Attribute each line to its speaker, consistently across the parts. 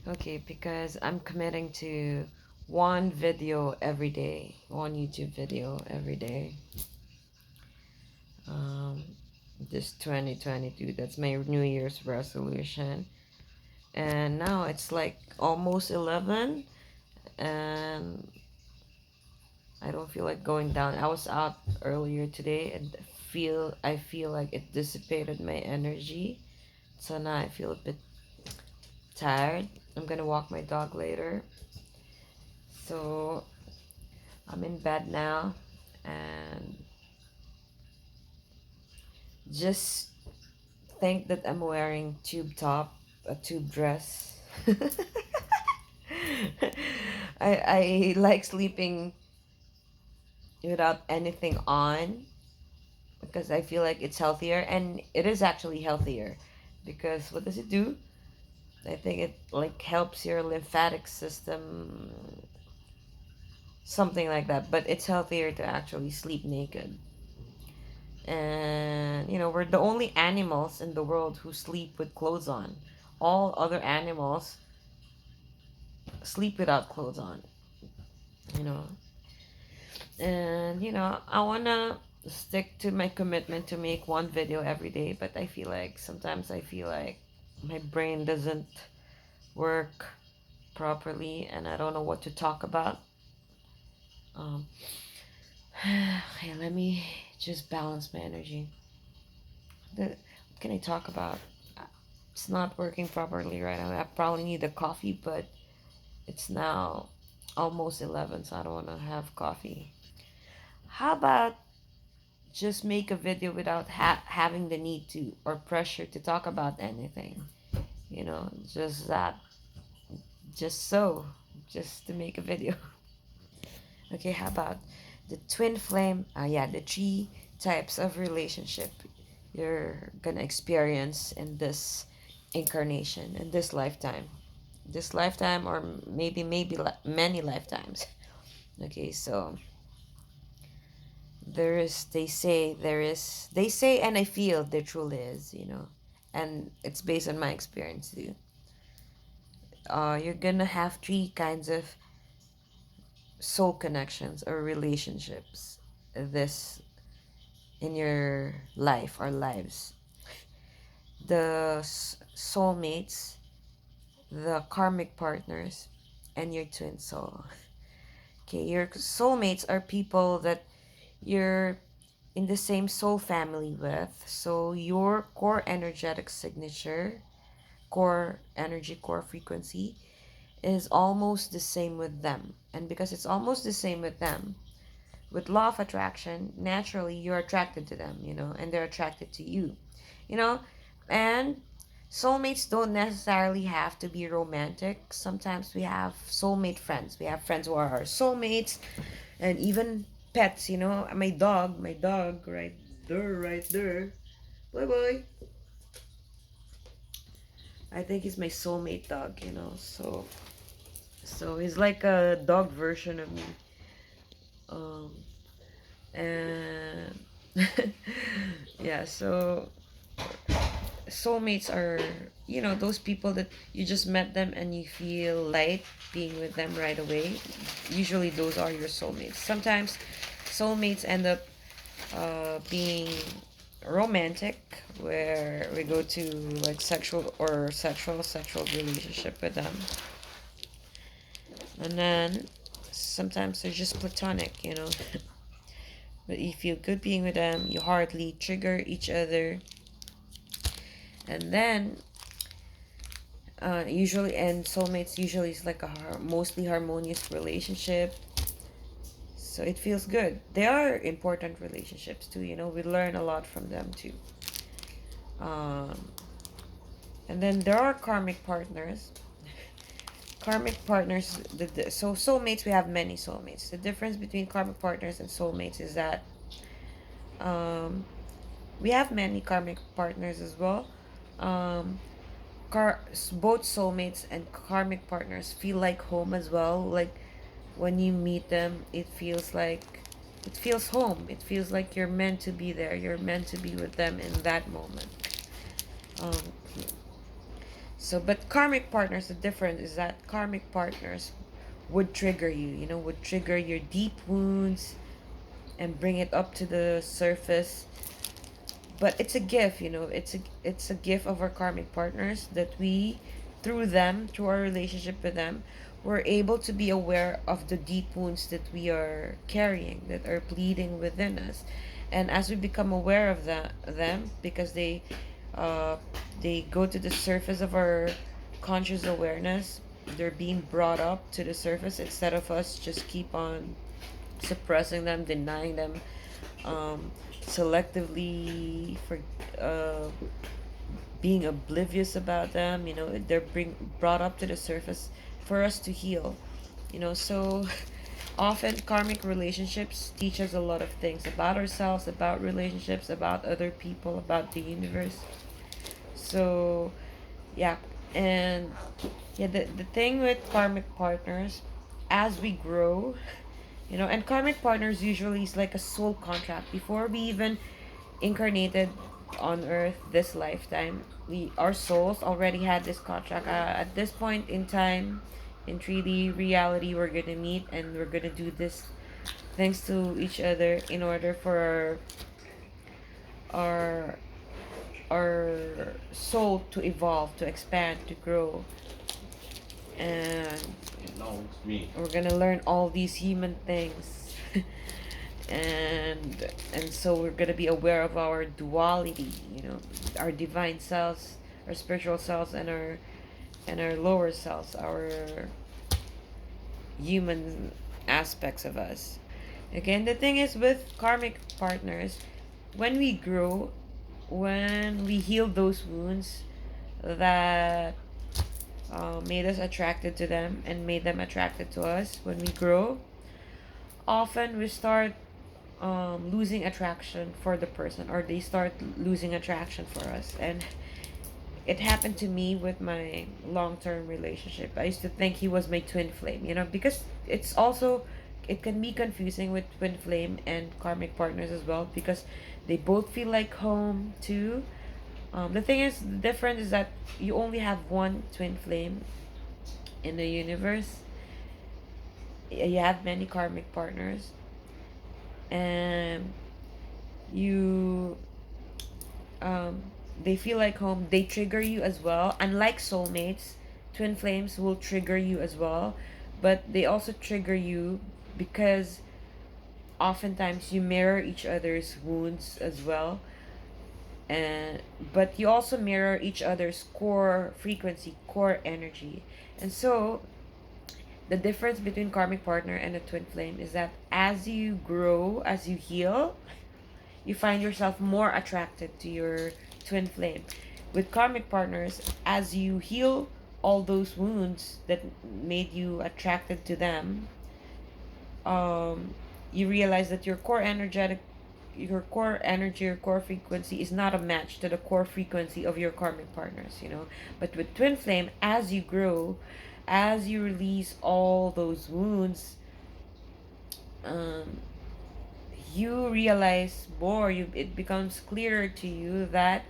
Speaker 1: Okay, because I'm committing to one video every day, one YouTube video every day. Um, this 2022, that's my New Year's resolution. And now it's like almost 11, and I don't feel like going down. I was out earlier today and I feel like it dissipated my energy. So now I feel a bit tired. I'm gonna walk my dog later. So I'm in bed now and just think that I'm wearing tube top, a tube dress. I like sleeping without anything on because I feel like it's healthier, and it is actually healthier because what does it do? I think it like helps your lymphatic system, something like that, but it's healthier to actually sleep naked. And we're the only animals in the world who sleep with clothes on. All other animals sleep without clothes on, you know. And I want to stick to my commitment to make one video every day, but I feel like sometimes I feel like my brain doesn't work properly and I don't know what to talk about. um okay, let me just balance my energy. What can I talk about? It's not working properly right now. I probably need a coffee, but it's now almost 11, so I don't want to have coffee. How about just make a video without having the need to or pressure to talk about anything? Just that, just so, just to make a video. Okay, how about the twin flame? Yeah, the three types of relationship you're gonna experience in this incarnation, in this lifetime, or maybe many lifetimes. Okay, so they say, and I feel there truly is, and it's based on my experience too. You're gonna have three kinds of soul connections or relationships this in your life or lives. The soulmates, the karmic partners, and your twin soul. Okay, your soulmates are people that you're in the same soul family with. So your core energetic signature, core energy, core frequency is almost the same with them. And because it's almost the same with them, with law of attraction, naturally you're attracted to them, and they're attracted to you, you know, and soulmates don't necessarily have to be romantic. Sometimes we have soulmate friends. We have friends who are our soulmates, and even pets. My dog, right there, right there. Bye bye. I think he's my soulmate dog. So he's like a dog version of me. Um, and yeah, so soulmates are those people that you just met them and you feel light being with them right away. Usually those are your soulmates. Sometimes soulmates end up being romantic, where we go to like sexual relationship with them, and then sometimes they're just platonic. But you feel good being with them, you hardly trigger each other, and then usually, and soulmates usually is like a mostly harmonious relationship, so it feels good. They are important relationships too. We learn a lot from them too. um, and then there are karmic partners. Karmic partners, so soulmates, we have many soulmates. The difference between karmic partners and soulmates is that um, we have many karmic partners as well. um, Both soulmates and karmic partners feel like home as well. Like when you meet them, it feels home. It feels like you're meant to be there. You're meant to be with them in that moment. um, So, but karmic partners, the difference is that karmic partners would trigger you, would trigger your deep wounds and bring it up to the surface. But it's a gift, it's a gift of our karmic partners that we, through them, through our relationship with them, we're able to be aware of the deep wounds that we are carrying, that are bleeding within us. And as we become aware of them, because uh, they go to the surface of our conscious awareness, they're being brought up to the surface instead of us just keep on suppressing them, denying them, um, selectively for uh, being oblivious about them. They're brought up to the surface for us to heal. So often karmic relationships teach us a lot of things about ourselves, about relationships, about other people, about the universe. So yeah, and yeah, the thing with karmic partners, as we grow, and karmic partners usually is like a soul contract. Before we even incarnated on earth this lifetime, our souls already had this contract. At this point in time, in 3D reality, we're gonna meet and we're gonna do this thanks to each other in order for our our soul to evolve, to expand, to grow. And
Speaker 2: No, it's me.
Speaker 1: we're gonna learn all these human things. And so we're gonna be aware of our duality, our divine selves, our spiritual selves, and our lower selves, our human aspects of us. Again, the thing is with karmic partners, when we grow, when we heal those wounds that made us attracted to them and made them attracted to us, when we grow, often we start losing attraction for the person, or they start losing attraction for us. And it happened to me with my long-term relationship. I used to think he was my twin flame, because it can be confusing with twin flame and karmic partners as well, because they both feel like home too. The thing is, the difference is that you only have one twin flame in the universe. You have many karmic partners, and you um, they feel like home. They trigger you as well. Unlike soulmates, twin flames will trigger you as well, but they also trigger you because oftentimes you mirror each other's wounds as well. And but you also mirror each other's core frequency, core energy. And so the difference between karmic partner and a twin flame is that as you grow, as you heal, you find yourself more attracted to your twin flame. With karmic partners, as you heal all those wounds that made you attracted to them, um, you realize that your core energy, your core frequency is not a match to the core frequency of your karmic partners. But with twin flame, as you grow, as you release all those wounds, um, you realize more. It becomes clearer to you that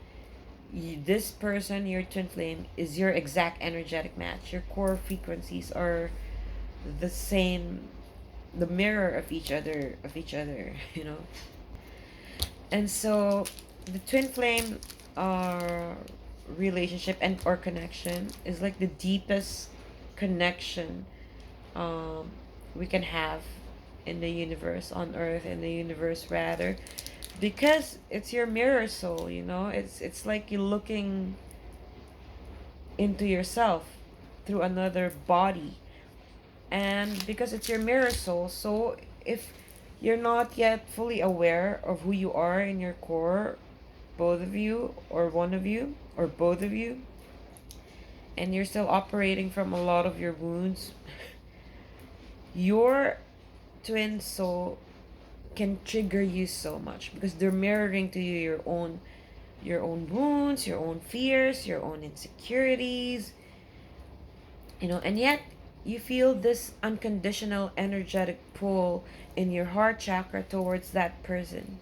Speaker 1: this person, your twin flame, is your exact energetic match. Your core frequencies are the same, the mirror of each other. And so the twin flame uh relationship and or connection is like the deepest connection um we can have in the universe, on earth, in the universe rather, because it's your mirror soul. It's like you're looking into yourself through another body. And because it's your mirror soul, so if you're not yet fully aware of who you are in your core, both of you or one of you or both of you, and you're still operating from a lot of your wounds, your twin soul can trigger you so much because they're mirroring to you your own wounds, your own fears, your own insecurities, and yet you feel this unconditional energetic pull in your heart chakra towards that person.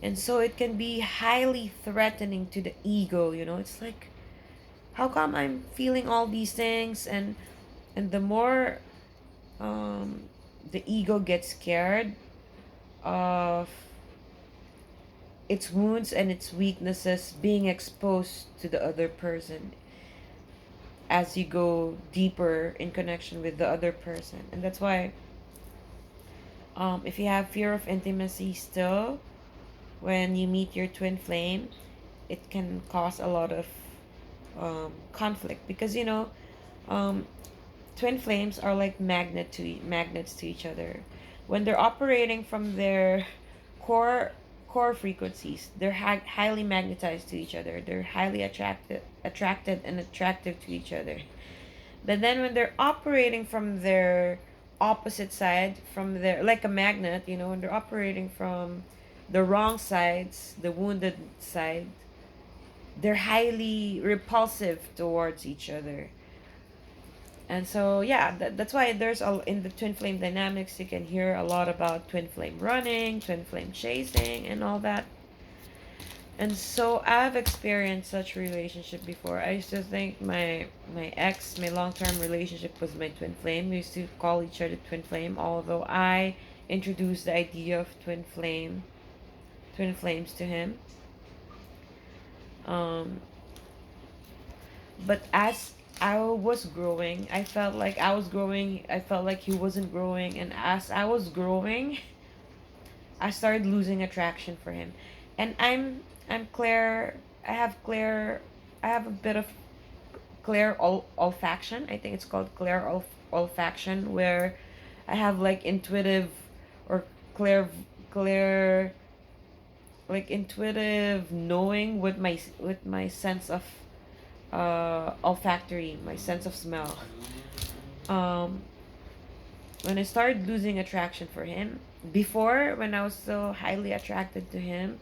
Speaker 1: And so it can be highly threatening to the ego. It's like, how come I'm feeling all these things? And the more the ego gets scared of its wounds and its weaknesses being exposed to the other person as you go deeper in connection with the other person. And that's why, if you have fear of intimacy still when you meet your twin flame, it can cause a lot of conflict, because um, twin flames are like magnets to each other. When they're operating from their core core frequencies, they're highly magnetized to each other. They're highly attracted and attractive to each other. But then when they're operating from their opposite side, from their, like a magnet, when they're operating from the wrong sides, the wounded side, they're highly repulsive towards each other. And so, yeah, that's why there's in the twin flame dynamics, you can hear a lot about twin flame running, twin flame chasing, and all that. And so I've experienced such relationship before. I used to think my long-term relationship was my twin flame. We used to call each other twin flame, although I introduced the idea of twin flames to him. Um, but as I was growing, I felt like I was growing. I felt like he wasn't growing, and as I was growing, I started losing attraction for him. And I'm clear. I have clear. I have a bit of clear olfaction. I think it's called clear olfaction, where I have like intuitive or clear clear like intuitive knowing with my sense of olfactory, my sense of smell. Um, when I started losing attraction for him, before, when I was so highly attracted to him,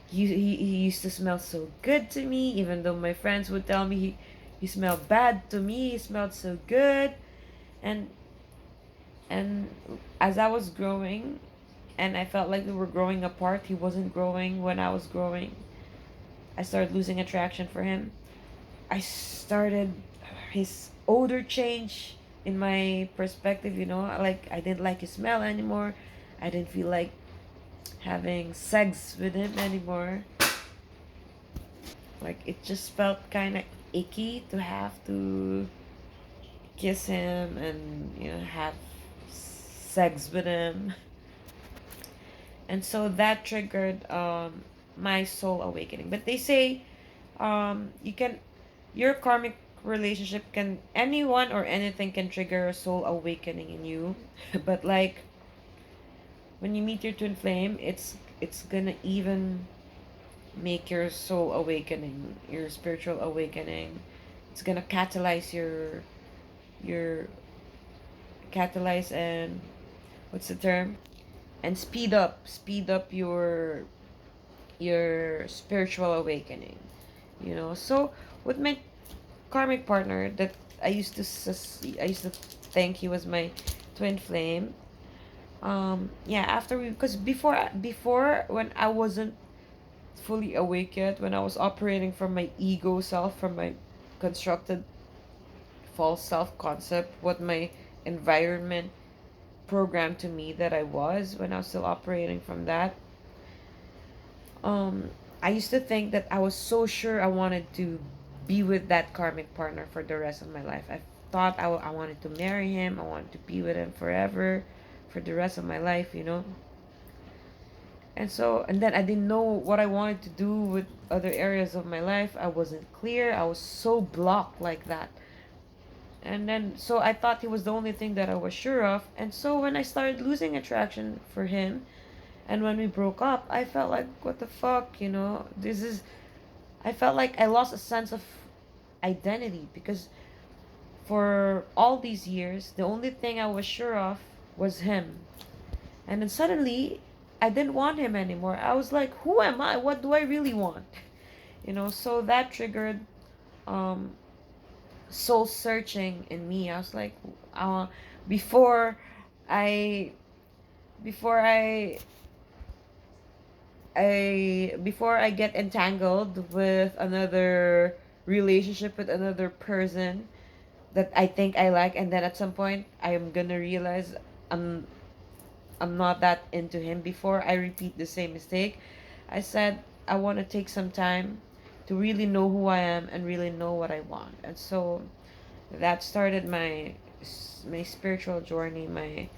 Speaker 1: he used to smell so good to me, even though my friends would tell me he smelled bad to me. He smelled so good. And and as I was growing, and I felt like we were growing apart, he wasn't growing when I was growing, I started losing attraction for him. I started his odor change in my perspective, like I didn't like his smell anymore. I didn't feel like having sex with him anymore. Like it just felt kind of icky to have to kiss him and have sex with him. And so that triggered my soul awakening. But they say, you can your karmic relationship, can anyone or anything can trigger a soul awakening in you. But like when you meet your twin flame, it's gonna even make your soul awakening, your spiritual awakening. It's gonna your catalyze and what's the term, and speed up your spiritual awakening. So with my karmic partner that I used to think he was my twin flame. Yeah, after we because before, when I wasn't fully awake yet, when I was operating from my ego self, from my constructed false self concept, what my environment programmed to me that I was, when I was still operating from that. um I used to think that I was so sure I wanted to be with that karmic partner for the rest of my life. I thought I wanted to marry him. I wanted to be with him forever, for the rest of my life. And then I didn't know what I wanted to do with other areas of my life. I wasn't clear. I was so blocked like that. And then, so I thought he was the only thing that I was sure of. And so when I started losing attraction for him, and when we broke up, I felt like, what the fuck, I felt like I lost a sense of identity, because for all these years, the only thing I was sure of was him. And then suddenly, I didn't want him anymore. I was like, who am I? What do I really want? So that triggered um, soul searching in me. I was like, before I, before I get entangled with another relationship with another person that I think I like, and then at some point I am gonna realize I'm I'm not that into him before I repeat the same mistake. I said I want to take some time to really know who I am and really know what I want. And so that started my spiritual journey, my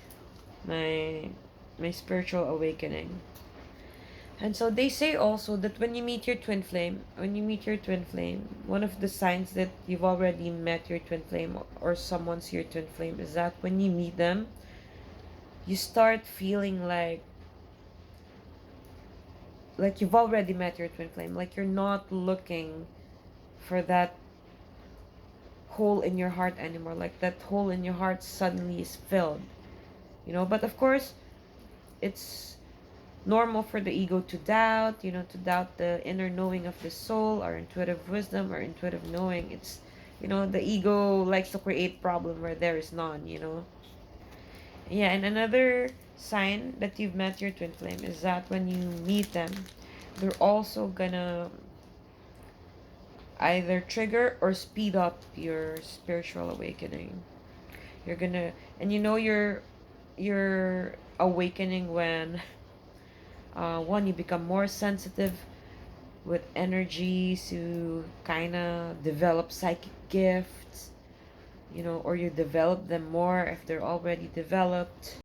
Speaker 1: my spiritual awakening. And so they say also that when you meet your twin flame, one of the signs that you've already met your twin flame, or someone's your twin flame, is that when you meet them, you start feeling like you've already met your twin flame, like you're not looking for that hole in your heart anymore, like that hole in your heart suddenly is filled, but of course it's normal for the ego to doubt, to doubt the inner knowing of the soul, or intuitive wisdom, or intuitive knowing. It's, the ego likes to create problem where there is none. Yeah, and another sign that you've met your twin flame is that when you meet them, they're also gonna either trigger or speed up your spiritual awakening. You're gonna, and you're awakening when one, you become more sensitive with energies, you kind of develop psychic gifts, or you develop them more if they're already developed.